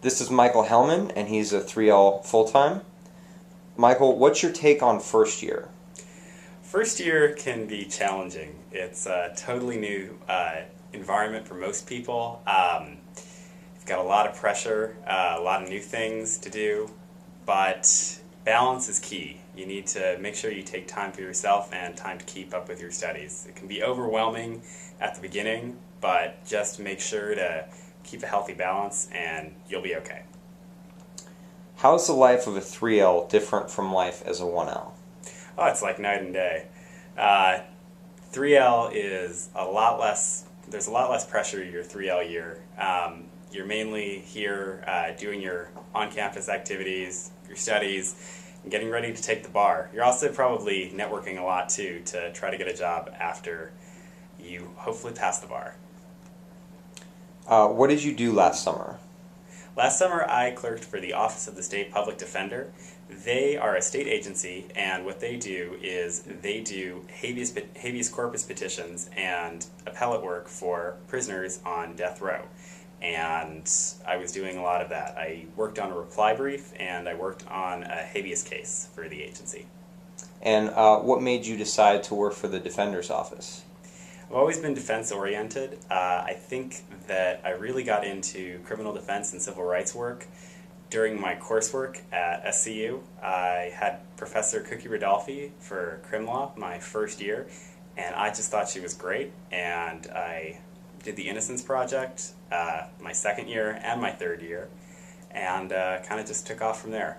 This is Michael Hellmann, and he's a 3L full-time. Michael, what's your take on first year? First year can be challenging. It's a totally new environment for most people. You've got a lot of pressure, a lot of new things to do, but balance is key. You need to make sure you take time for yourself and time to keep up with your studies. It can be overwhelming at the beginning, but just make sure to keep a healthy balance and you'll be okay. How is the life of a 3L different from life as a 1L? Oh, it's like night and day. 3L is a lot less, there's a lot less pressure your 3L year. You're mainly here doing your on-campus activities, your studies, and getting ready to take the bar. You're also probably networking a lot too to try to get a job after you hopefully pass the bar. What did you do last summer? Last summer I clerked for the Office of the State Public Defender. They are a state agency, and what they do is they do habeas corpus petitions and appellate work for prisoners on death row. And I was doing a lot of that. I worked on a reply brief and I worked on a habeas case for the agency. And what made you decide to work for the Defender's Office? I've always been defense-oriented. I think that I really got into criminal defense and civil rights work during my coursework at SCU. I had Professor Cookie Rodolphe for crim law my first year, and I just thought she was great, and I did the Innocence Project my second year and my third year, and kind of just took off from there.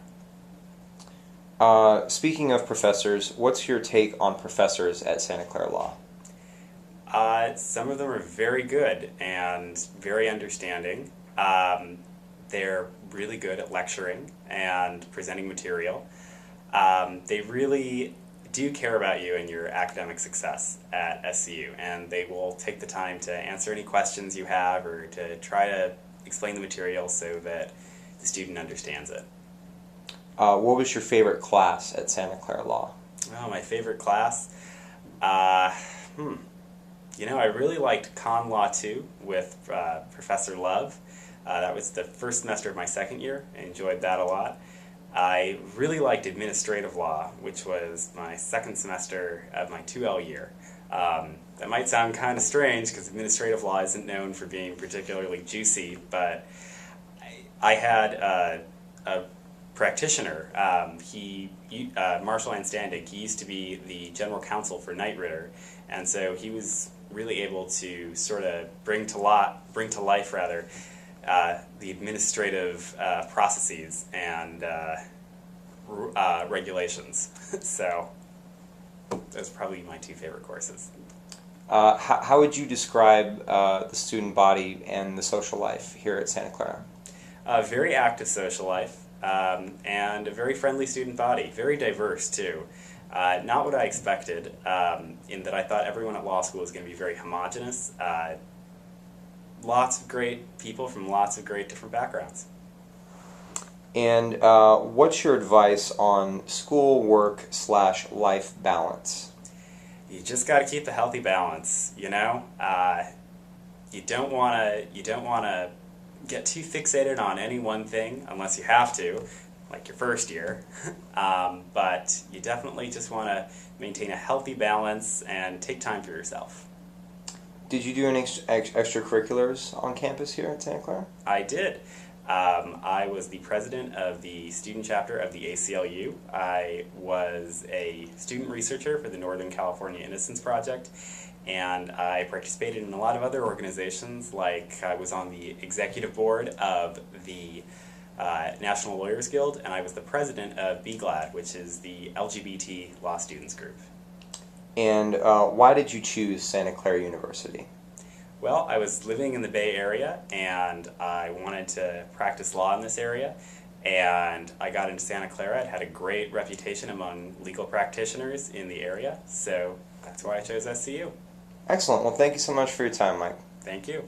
Speaking of professors, what's your take on professors at Santa Clara Law? Some of them are very good and very understanding. They're really good at lecturing and presenting material. They really do care about you and your academic success at SCU, and they will take the time to answer any questions you have or to try to explain the material so that the student understands it. What was your favorite class at Santa Clara Law? Oh, my favorite class? I really liked Con Law 2 with Professor Love. That was the first semester of my second year. I enjoyed that a lot. I really liked Administrative Law, which was my second semester of my 2L year. That might sound kind of strange because Administrative Law isn't known for being particularly juicy, but I had a practitioner, Marshall Anstandig. He used to be the general counsel for Knight Ridder, and so he was really able to sort of bring to life the administrative processes and regulations. So those are probably my two favorite courses. How would you describe the student body and the social life here at Santa Clara? A very active social life and a very friendly student body, very diverse too. Not what I expected, in that I thought everyone at law school was going to be very homogenous. Lots of great people from lots of great different backgrounds. And what's your advice on school, work, / life balance? You just got to keep a healthy balance. You don't want to get too fixated on any one thing unless you have to, like your first year. But you definitely just want to maintain a healthy balance and take time for yourself. Did you do any extracurriculars on campus here at Santa Clara? I did. I was the president of the student chapter of the ACLU. I was a student researcher for the Northern California Innocence Project, and I participated in a lot of other organizations, like I was on the executive board of the National Lawyers Guild, and I was the president of BGLAD, which is the LGBT law students group. And why did you choose Santa Clara University? Well, I was living in the Bay Area, and I wanted to practice law in this area, and I got into Santa Clara. It had a great reputation among legal practitioners in the area, so that's why I chose SCU. Excellent. Well, thank you so much for your time, Mike. Thank you.